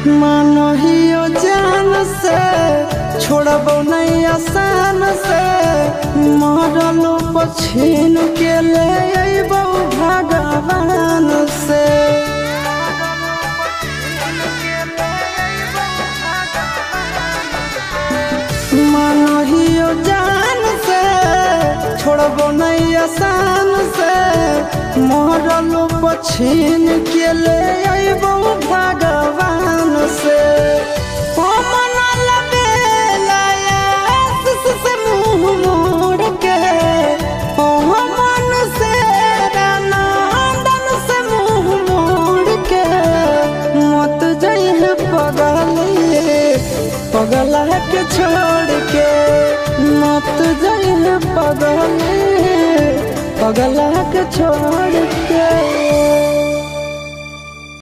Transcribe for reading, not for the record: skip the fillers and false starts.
मानहियो जान से छोड़बो नहीं आसान से मरलो पछीन के ले अइबो भगवान से। मानहियो जान से छोड़बो नहीं आसान से मरलो पछीन के ले अइबो भगवान से। पगला के छोड़ के मत जाइए पगला के छोड़ के।